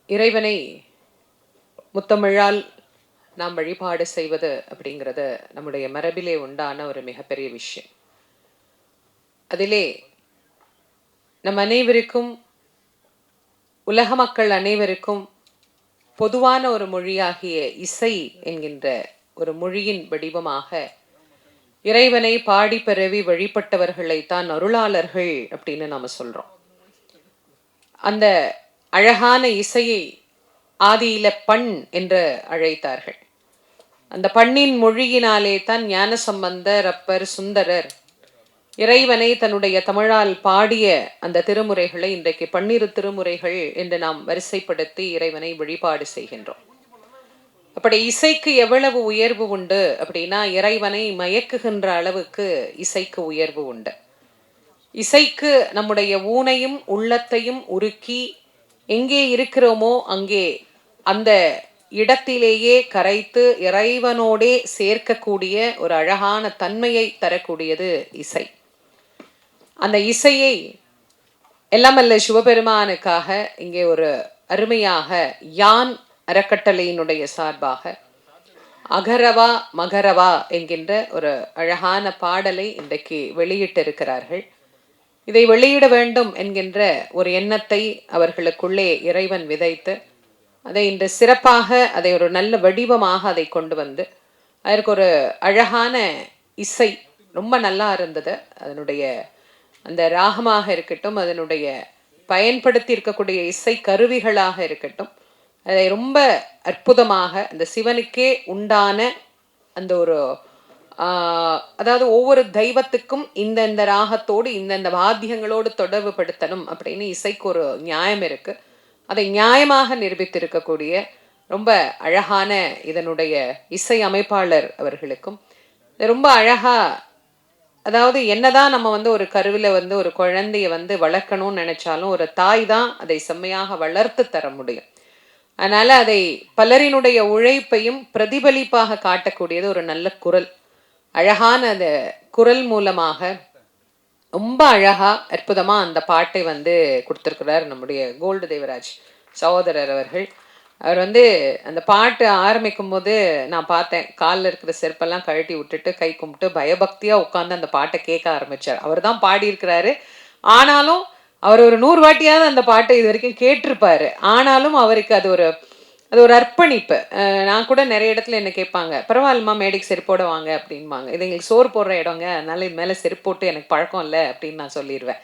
இறைவனை முத்தமிழால் நாம் வழிபாடு செய்வது அப்படிங்கிறது நம்முடைய மரபிலே உண்டான ஒரு மிகப்பெரிய விஷயம். அதிலே நம் அனைவருக்கும், உலக மக்கள் அனைவருக்கும் பொதுவான ஒரு மொழியாகிய இசை என்கின்ற ஒரு மொழியின் வடிவமாக இறைவனை பாடி பரவி வழிபட்டவர்களைத்தான் அருளாளர்கள் அப்படின்னு நாம சொல்றோம். அந்த அழகான இசையை ஆதியில பண் என்று அழைத்தார்கள். அந்த பண்ணின் மொழியினாலே தான் ஞானசம்பந்தர், அப்பர், சுந்தரர் இறைவனை தன்னுடைய தமிழால் பாடிய அந்த திருமுறைகளை இன்றைக்கு 12 திருமுறைகள் என்று நாம் வரிசைப்படுத்தி இறைவனை வழிபாடு செய்கின்றோம். அப்படி இசைக்கு எவ்வளவு உயர்வு உண்டு அப்படின்னா, இறைவனை மயக்குகின்ற அளவுக்கு இசைக்கு உயர்வு உண்டு. இசைக்கு நம்முடைய ஊனையும் உள்ளத்தையும் உருக்கி எங்கே இருக்கிறோமோ அங்கே அந்த இடத்திலேயே கரைத்து இறைவனோடே சேர்க்கக்கூடிய ஒரு அழகான தன்மையை தரக்கூடியது இசை. அந்த இசையை எல்லாமல்ல சிவபெருமானுக்காக இங்கே ஒரு அருமையாக யான் அறக்கட்டளையினுடைய சார்பாக அகரவா மகரவா என்கின்ற ஒரு அழகான பாடலை இன்றைக்கு வெளியிட்டிருக்கிறார்கள். இதை வெளியிட வேண்டும் என்கின்ற ஒரு எண்ணத்தை அவர்களுக்குள்ளே இறைவன் விதைத்து அதை இன்று சிறப்பாக அதை ஒரு நல்ல வடிவமாக அதை கொண்டு வந்து அதற்கு ஒரு அழகான இசை ரொம்ப நல்லா இருந்தது. அதனுடைய அந்த ராகமாக இருக்கட்டும், அதனுடைய பயன்படுத்தி இருக்கக்கூடிய இசை கருவிகளாக இருக்கட்டும், அதை ரொம்ப அற்புதமாக அந்த சிவனுக்கே உண்டான அந்த ஒரு அதாவது ஒவ்வொரு தெய்வத்துக்கும் இந்த ராகத்தோடு இந்த வாத்தியங்களோடு தொடர்பு படுத்தணும் அப்படின்னு இசைக்கு ஒரு நியாயம் இருக்கு. அதை நியாயமாக நிரூபித்திருக்கக்கூடிய ரொம்ப அழகான இதனுடைய இசை அமைப்பாளர் அவர்களுக்கும் ரொம்ப அழகா, அதாவது என்னதான் நம்ம ஒரு கருவில ஒரு குழந்தைய வளர்க்கணும்னு நினைச்சாலும் ஒரு தாய் தான் அதை செம்மையாக வளர்த்து தர முடியும். அதனால அதை பலரினுடைய உழைப்பையும் பிரதிபலிப்பாக காட்டக்கூடியது ஒரு நல்ல குரல். அழகான அந்த குரல் மூலமாக ரொம்ப அழகா அற்புதமா அந்த பாட்டை கொடுத்திருக்கிறார் நம்முடைய கோல்டு தேவராஜ் சகோதரர் அவர்கள். அவர் அந்த பாட்டு ஆரம்பிக்கும் போது நான் பார்த்தேன், காலில் இருக்கிற செருப்பெல்லாம் கழட்டி விட்டுட்டு கை கும்பிட்டு பயபக்தியா உட்காந்து அந்த பாட்டை கேட்க ஆரம்பிச்சார். அவர் தான் பாடியிருக்கிறாரு. ஆனாலும் அவர் ஒரு 100 வாட்டியாவது அந்த பாட்டை இது வரைக்கும் கேட்டிருப்பாரு. ஆனாலும் அவருக்கு அது ஒரு அர்ப்பணிப்பு. நான் கூட நிறைய இடத்துல என்ன கேட்பாங்க, பரவாயில்லமா மேடைக்கு செருப்போட வாங்க அப்படின்பாங்க. இது எங்களுக்கு சோறு போடுற இடங்க, அதனால இது மேலே செருப்பு போட்டு எனக்கு பழக்கம் இல்லை அப்படின்னு நான் சொல்லிடுவேன்.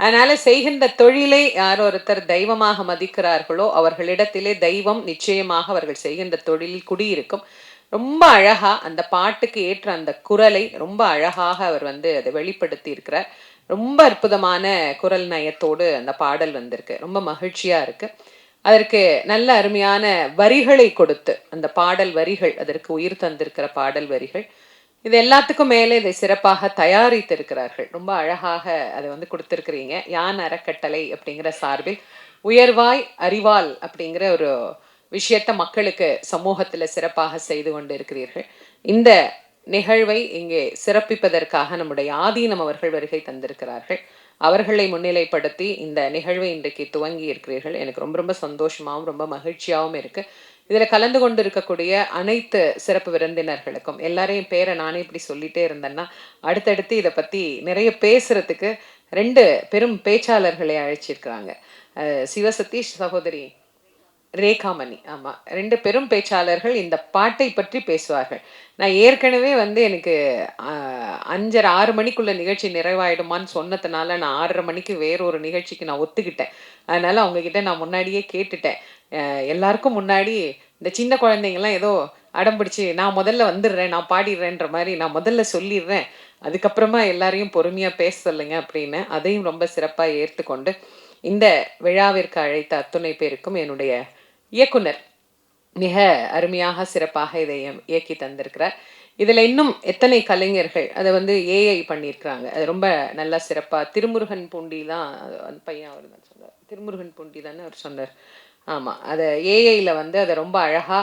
அதனால செய்கின்ற தொழிலை யார் ஒருத்தர் தெய்வமாக மதிக்கிறார்களோ அவர்களிடத்திலே தெய்வம் நிச்சயமாக அவர்கள் செய்கின்ற தொழிலில் குடியிருக்கும். ரொம்ப அழகா அந்த பாட்டுக்கு ஏற்ற அந்த குரலை ரொம்ப அழகாக அவர் அதை வெளிப்படுத்தி இருக்கிறார். ரொம்ப அற்புதமான குரல் நயத்தோடு அந்த பாடல் வந்திருக்கு. ரொம்ப மகிழ்ச்சியா இருக்கு. அதற்கு நல்ல அருமையான வரிகளை கொடுத்து அந்த பாடல் வரிகள், அதற்கு உயிர் தந்திருக்கிற பாடல் வரிகள், இது எல்லாத்துக்கும் மேலே இதை சிறப்பாக தயாரித்திருக்கிறார்கள். ரொம்ப அழகாக அதை கொடுத்திருக்கிறீங்க. யான் அறக்கட்டளை அப்படிங்கிற சார்பில் உயர்வாய் அறிவால் அப்படிங்கிற ஒரு விஷயத்த மக்களுக்கு சமூகத்துல சிறப்பாக செய்து கொண்டு இருக்கிறீர்கள். இந்த நிகழ்வை இங்கே சிறப்பிப்பதற்காக நம்முடைய ஆதீனம் அவர்கள் வருகை தந்திருக்கிறார்கள். அவர்களை முன்னிலைப்படுத்தி இந்த நிகழ்வை இன்றைக்கு துவங்கி இருக்கிறீர்கள். எனக்கு ரொம்ப ரொம்ப சந்தோஷமாகவும் ரொம்ப மகிழ்ச்சியாகவும் இருக்கு. இதுல கலந்து கொண்டு இருக்கக்கூடிய அனைத்து சிறப்பு விருந்தினர்களுக்கும், எல்லாரையும் பேரை நானே இப்படி சொல்லிட்டே இருந்தேன்னா அடுத்தடுத்து இதை பத்தி நிறைய பேசுறதுக்கு 2 பெரும் பேச்சாளர்களை அழைச்சிருக்கிறாங்க. சிவசதீஷ், சகோதரி ரேகாமணி. ஆமா, 2 பெரும் பேச்சாளர்கள் இந்த பாட்டை பற்றி பேசுவார்கள். நான் ஏற்கனவே எனக்கு 5:30 6 மணிக்குள்ள நிகழ்ச்சி நிறைவாயிடுமான்னு சொன்னதுனால நான் 6:30 மணிக்கு வேறொரு நிகழ்ச்சிக்கு நான் ஒத்துக்கிட்டேன். அதனால அவங்க கிட்ட நான் முன்னாடியே கேட்டுட்டேன். எல்லாருக்கும் முன்னாடி இந்த சின்ன குழந்தைங்கலாம் ஏதோ அடம் பிடிச்சி நான் முதல்ல வந்துடுறேன், நான் பாடிடுறேன்ற மாதிரி நான் முதல்ல சொல்லிடுறேன், அதுக்கப்புறமா எல்லாரையும் பொறுமையா பேச சொல்லுங்க அப்படின்னு அதையும் ரொம்ப சிறப்பா ஏற்றுக்கொண்டு இந்த விழாவிற்கு அழைத்த அத்துணை பேருக்கும் என்னுடைய இயக்குனர் மிக அருமையாக சிறப்பாக இதை இயக்கி தந்திருக்கிறார். இதுல இன்னும் எத்தனை கலைஞர்கள் அதை ஏஐ பண்ணியிருக்கிறாங்க. அது ரொம்ப நல்லா சிறப்பா. திருமுருகன் பூண்டி தான் அந்த பையன், அவர் தான் சொன்னார், திருமுருகன் பூண்டி தானே அவர் சொன்னார். ஆமா, அதை ஏஐல அதை ரொம்ப அழகா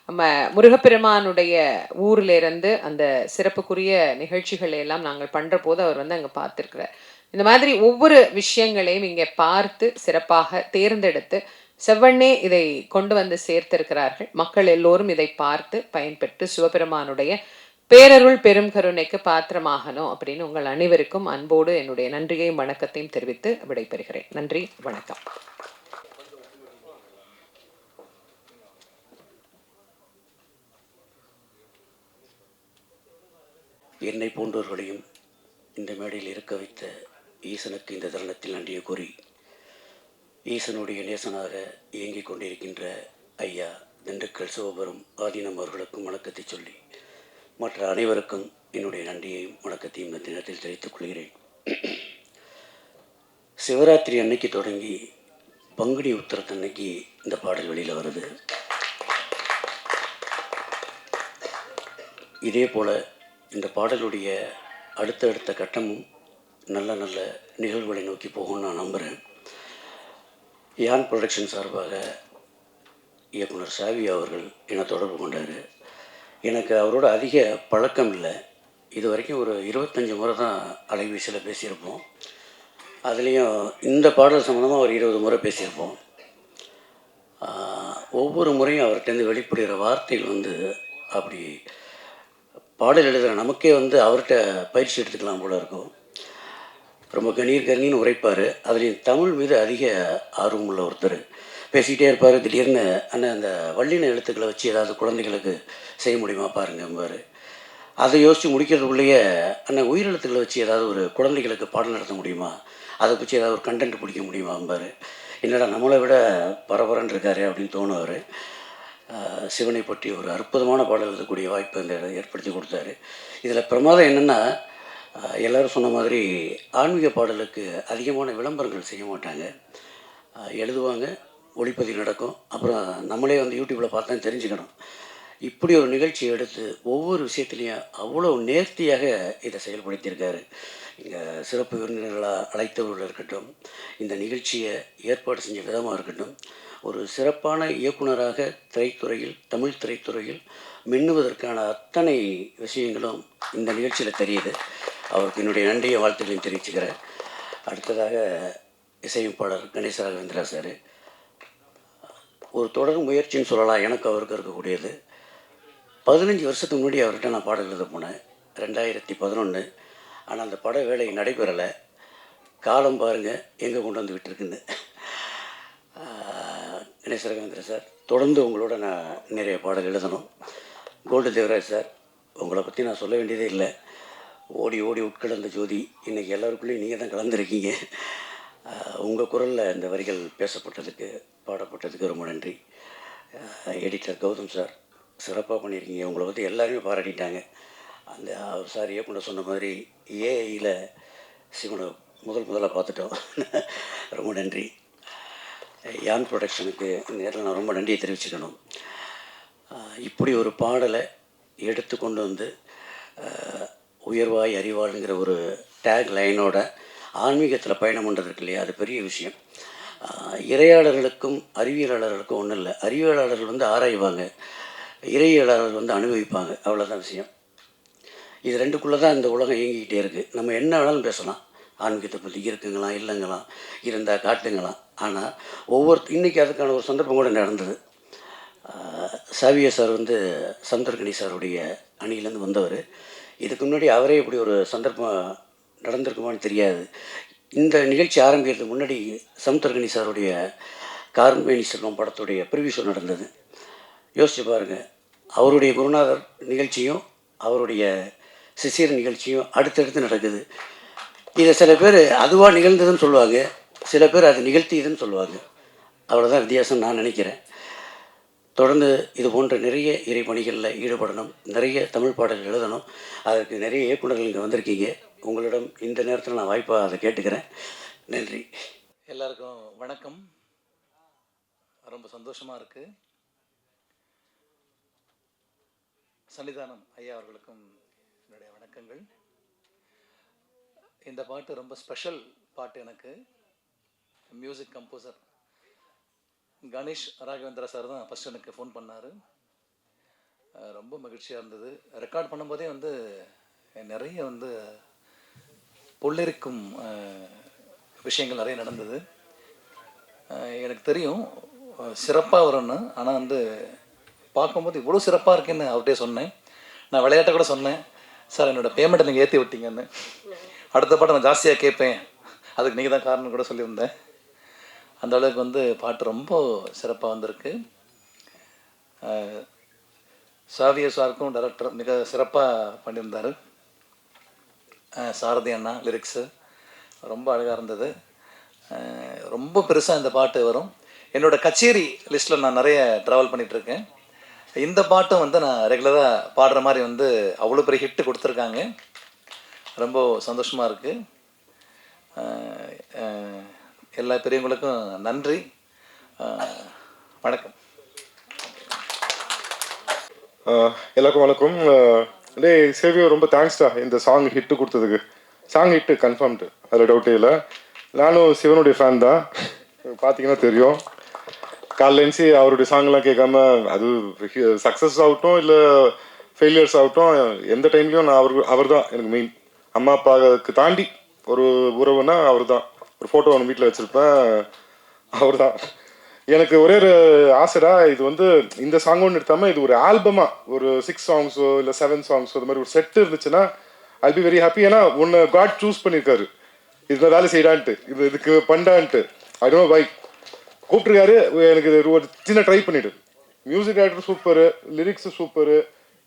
நம்ம முருகப்பெருமானுடைய ஊர்ல இருந்து அந்த சிறப்புக்குரிய நிகழ்ச்சிகளை எல்லாம் நாங்கள் பண்ற போது அவர் அங்க பார்த்திருக்கிறார். இந்த மாதிரி ஒவ்வொரு விஷயங்களையும் இங்கே பார்த்து சிறப்பாக தேர்ந்தெடுத்து செவ்வண்ணே இதை கொண்டு வந்து சேர்த்திருக்கிறார்கள். மக்கள் எல்லோரும் இதை பார்த்து பயன்பெற்று சிவபெருமானுடைய பேரருள் பெரும் கருணைக்கு பாத்திரமாகணும் அப்படின்னு உங்கள் அனைவருக்கும் அன்போடு என்னுடைய நன்றியையும் வணக்கத்தையும் தெரிவித்து விடைபெறுகிறேன். நன்றி, வணக்கம். என்னை போன்றவர்களையும் இந்த மேடையில் இருக்க வைத்த ஈசனுக்கு இந்த தருணத்தில் நன்றியை கூறி, ஈசனுடைய நேசனாக இயங்கிக் கொண்டிருக்கின்ற ஐயா திண்டுக்கல் சிவபுரம் ஆதீனம் அவர்களுக்கும் வணக்கத்தை சொல்லி, மற்ற அனைவருக்கும் என்னுடைய நன்றியையும் வணக்கத்தையும் இந்த தினத்தில் தெரிவித்துக் கொள்கிறேன். சிவராத்திரி அன்னைக்கு தொடங்கி பங்குனி உத்திரத்தன்னைக்கு இந்த பாடல் வெளியில் வருது. இதே போல் இந்த பாடலுடைய அடுத்தடுத்த கட்டமும் நல்ல நல்ல நிகழ்வுகளை நோக்கி போகும்னு நான் நம்புகிறேன். யான் ப்ரொடக்ஷன் சார்பாக இயக்குனர் சாவி அவர்கள் என்னை தொடர்பு கொண்டார். எனக்கு அவரோட அதிக பழக்கம் இல்லை. இது வரைக்கும் ஒரு 25 முறை தான் அலைபேசியில் பேசியிருப்போம். அதுலேயும் இந்த பாடல் சம்மந்தமாக ஒரு 20 முறை பேசியிருப்போம். ஒவ்வொரு முறையும் அவர்கிட்டருந்து வெளிப்படுகிற வார்த்தைகள் அப்படி பாடல் எழுதுகிற நமக்கே அவர்கிட்ட பயிற்சி எடுத்துக்கலாம் போல இருக்கும். ரொம்ப கணீர்னு உரைப்பார். அதுலேயும் தமிழ் மீது அதிக ஆர்வம் உள்ள ஒருத்தர். பேசிக்கிட்டே இருப்பார். திடீர்னு அண்ணன் அந்த வல்லின எழுத்துக்களை வச்சு ஏதாவது குழந்தைகளுக்கு செய்ய முடியுமா பாருங்கம்பார். அதை யோசித்து முடிக்கிறதுக்குள்ளேயே அண்ணன் உயிரெழுத்துக்களை வச்சு ஏதாவது ஒரு குழந்தைகளுக்கு பாடம் நடத்த முடியுமா, அதை வச்சு ஏதாவது ஒரு கண்டென்ட் பிடிக்க முடியுமாம்பார். என்னடா நம்மளை விட பரபரன்னு இருக்காரு அப்படின்னு தோணுவார். சிவனை பற்றி ஒரு அற்புதமான பாடல் எழுதக்கூடிய வாய்ப்பை இந்த ஏற்படுத்தி கொடுத்தாரு. இதில் பிரமாதம் என்னென்னா, எல்லோரும் சொன்ன மாதிரி ஆன்மீக பாடலுக்கு அதிகமான விளம்பரங்கள் செய்ய மாட்டாங்க. எழுதுவாங்க, ஒளிப்பதிவு நடக்கும், அப்புறம் நம்மளே யூடியூப்பில் பார்த்தா தெரிஞ்சுக்கணும். இப்படி ஒரு நிகழ்ச்சி எடுத்து ஒவ்வொரு விஷயத்துலையும் அவ்வளோ நேர்த்தியாக இதை செயல்படுத்தியிருக்காரு. இங்கே சிறப்பு விருந்தினர்களாக அழைத்தவர்கள் இருக்கட்டும், இந்த நிகழ்ச்சியை ஏற்பாடு செஞ்ச விதமாக இருக்கட்டும், ஒரு சிறப்பான இயக்குனராக திரைத்துறையில், தமிழ் திரைத்துறையில் மின்னுவதற்கான அத்தனை விஷயங்களும் இந்த நிகழ்ச்சியில் தெரியுது. அவருக்கு என்னுடைய நன்றியை வாழ்த்துக்களையும் தெரிவிச்சுக்கிறேன். அடுத்ததாக இசையமைப்பாளர் கணேச ராகவேந்திரா சார், ஒரு தொடர் முயற்சின்னு சொல்லலாம் எனக்கு அவருக்கு இருக்கக்கூடியது. 15 வருஷத்துக்கு முன்னாடி அவர்கிட்ட நான் பாடல் எழுத போனேன், 2011. ஆனால் அந்த பட வேலை நடைபெறலை. காலம் பாருங்கள் எங்கே கொண்டு வந்து விட்டுருக்குன்னு. கணேச ராகவேந்திரா சார், தொடர்ந்து உங்களோட நான் நிறைய பாடல் எழுதணும். கோல்டு தேவராஜ் சார், உங்களை பற்றி நான் சொல்ல வேண்டியதே இல்லை. ஓடி ஓடி உட்கலந்த ஜோதி, இன்றைக்கி எல்லாருக்குள்ளேயும் நீங்கள் தான் கலந்துருக்கீங்க. உங்கள் குரலில் இந்த வரிகள் பேசப்பட்டதுக்கு, பாடப்பட்டதுக்கு ரொம்ப நன்றி. எடிட்டர் கௌதம் சார், சிறப்பாக பண்ணியிருக்கீங்க. உங்களை பற்றி எல்லாருமே பாராட்டிட்டாங்க. அந்த சார் இயக்குனர் சொன்ன மாதிரி ஏஐயில் சிவனை முதலாக பார்த்துட்டோம். ரொம்ப நன்றி. யான் ப்ரொடக்ஷனுக்கு இந்த நேரத்தில் நான் ரொம்ப நன்றியை தெரிவிச்சுக்கணும். இப்படி ஒரு பாடலை எடுத்து கொண்டு உயர்வாய் அறிவாளுங்கிற ஒரு டேக் லைனோட ஆன்மீகத்தில் பயணம் பண்ணுறதுக்கு இல்லையா, அது பெரிய விஷயம். இறையாளர்களுக்கும் அறிவியலாளர்களுக்கும் ஒன்றும் இல்லை. அறிவியலாளர்கள் ஆராய்வாங்க, இறையியலாளர்கள் அனுபவிப்பாங்க, அவ்வளோதான் விஷயம். இது ரெண்டுக்குள்ளே தான் இந்த உலகம் இயங்கிக்கிட்டே இருக்குது. நம்ம என்ன வேணாலும் பேசலாம், ஆன்மீகத்தை பற்றி இருக்குங்களாம் இல்லைங்களாம், இருந்தால் காட்டுங்களாம். ஆனால் இன்றைக்கி அதுக்கான ஒரு சந்தர்ப்பம் கூட நடந்தது. சாவிய சார் சமுத்திரக்கனி சாருடைய அணியிலேருந்து வந்தவர். இதுக்கு முன்னாடி அவரே இப்படி ஒரு சந்தர்ப்பம் நடந்திருக்குமான்னு தெரியாது. இந்த நிகழ்ச்சி ஆரம்பிக்கிறதுக்கு முன்னாடி சமுத்திரக்கனி சாருடைய கார்மேனி செல்வம் படத்துடைய ப்ரிவியூ ஷோ நடந்தது. யோசிச்சு பாருங்கள், அவருடைய குருநாதர் நிகழ்ச்சியும் அவருடைய சிசியர் நிகழ்ச்சியும் அடுத்தடுத்து நடக்குது. இதை சில பேர் அதுவாக நிகழ்ந்ததுன்னு சொல்லுவாங்க, சில பேர் அது நிகழ்த்தியதுன்னு சொல்லுவாங்க. அவ்வளோதான் வித்தியாசம் நான் நினைக்கிறேன். தொடர்ந்து இது போன்ற நிறைய இறைப்பணிகளில் ஈடுபடணும், நிறைய தமிழ் பாடல்கள் எழுதணும். அதற்கு நிறைய இயக்குநர்கள் இங்கே வந்திருக்கீங்க. உங்களிடம் இந்த நேரத்தில் நான் வாய்ப்பாக அதை கேட்டுக்கிறேன். நன்றி. எல்லாருக்கும் வணக்கம். ரொம்ப சந்தோஷமாக இருக்குது. சன்னிதானம் ஐயா அவர்களுக்கும் என்னுடைய வணக்கங்கள். இந்த பாட்டு ரொம்ப ஸ்பெஷல் பாட்டு. எனக்கு music composer Ganesh Raghavendra sir தான் ஃபஸ்ட் எனக்கு ஃபோன் பண்ணார். ரொம்ப மகிழ்ச்சியாக இருந்தது. ரெக்கார்ட் பண்ணும்போதே நிறைய பொள்ளிருக்கும் விஷயங்கள் நிறைய நடந்தது. எனக்கு தெரியும் சிறப்பாக வரும்னு. ஆனால் வந்து பார்க்கும்போது இவ்வளோ சிறப்பாக இருக்குன்னு அவர்கிட்டே சொன்னேன். நான் விளையாட்ட கூட சொன்னேன், சார் என்னோடய பேமெண்ட்டை நீங்கள் ஏற்றி விட்டீங்கன்னு. அடுத்த பாட்டை நான் ஜாஸ்தியாக கேட்பேன், அதுக்கு நீங்கள் தான் காரணம் கூட சொல்லியிருந்தேன். அந்த அளவுக்கு வந்து பாட்டு ரொம்ப சிறப்பாக வந்திருக்கு. சாவிய சாருக்கும் டைரக்டர் மிக சிறப்பாக பண்ணியிருந்தார். சாரதி அண்ணா லிரிக்ஸு ரொம்ப அழகாக இருந்தது. ரொம்ப பெருசாக இந்த பாட்டு வரும். என்னோடய கச்சேரி லிஸ்ட்டில் நான் நிறைய ட்ராவல் பண்ணிகிட்ருக்கேன். இந்த பாட்டும் வந்து நான் ரெகுலராக பாடுற மாதிரி வந்து அவ்வளோ பெரிய ஹிட்டு கொடுத்துருக்காங்க. ரொம்ப சந்தோஷமாக இருக்குது. எல்லா பெரியவங்களுக்கும் நன்றி. வணக்கம். எல்லாருக்கும் வணக்கம். டே சேவியோ, ரொம்ப தேங்க்ஸ்டா இந்த சாங் ஹிட்டு கொடுத்ததுக்கு. சாங் ஹிட்டு கன்ஃபார்ம்டு, அதில் டவுட்டே இல்லை. நானும் சிவனுடைய ஃபேன் தான், பார்த்தீங்கன்னா தெரியும். காலைல எழுந்துச்சி அவருடைய சாங்லாம் கேட்காம, அது சக்ஸஸ் ஆகட்டும் இல்லை ஃபெயிலியர்ஸ் ஆகட்டும், எந்த டைம்லையும் நான் அவர் தான் எனக்கு மெயின். அம்மா அப்பாவுக்கு தாண்டி ஒரு உறவுனா அவர் தான். ஒரு ஃபோட்டோ ஒன்று வீட்டில் வச்சுருப்பேன், அவர் தான். எனக்கு ஒரே ஒரு ஆசைடா, இது வந்து இந்த சாங் ஒன்று எடுத்தாமல் இது ஒரு ஆல்பமாக ஒரு 6 சாங்ஸோ இல்லை 7 சாங்ஸோ அது மாதிரி ஒரு செட்டு இருந்துச்சுன்னா ஐ பி வெரி ஹாப்பி. ஏன்னா ஒன்று காட் சூஸ் பண்ணியிருக்காரு, இதில் வேலை செய்யடான்ட்டு, இதுக்கு பண்ணான்ட்டு. I don't know why கூப்பிட்டுருக்காரு. எனக்கு இது ஒரு சின்ன ட்ரை பண்ணிவிடு. Music director super, lyrics super,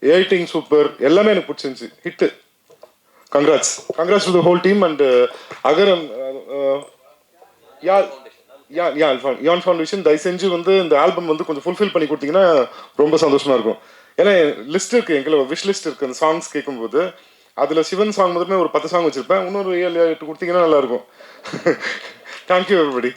editing super, எல்லாமே எனக்கு பிடிச்சிருந்துச்சி. Hit. Congrats to the whole team. And Agaram யான் ஃபவுண்டேஷன் தயவு செஞ்சு வந்து இந்த ஆல்பம் வந்து கொஞ்சம் ஃபுல்ஃபில் பண்ணி கொடுத்தீங்கன்னா ரொம்ப சந்தோஷமாக இருக்கும். ஏன்னா லிஸ்ட் இருக்குது, எங்களை விஷ் லிஸ்ட் இருக்குது. அந்த சாங்ஸ் கேட்கும்போது அதில் சிவன் சாங் மட்டுமே ஒரு 10 சாங் வச்சுருப்பேன். இன்னொரு 7-8 கொடுத்தீங்கன்னா நல்லாயிருக்கும். Thank you everybody.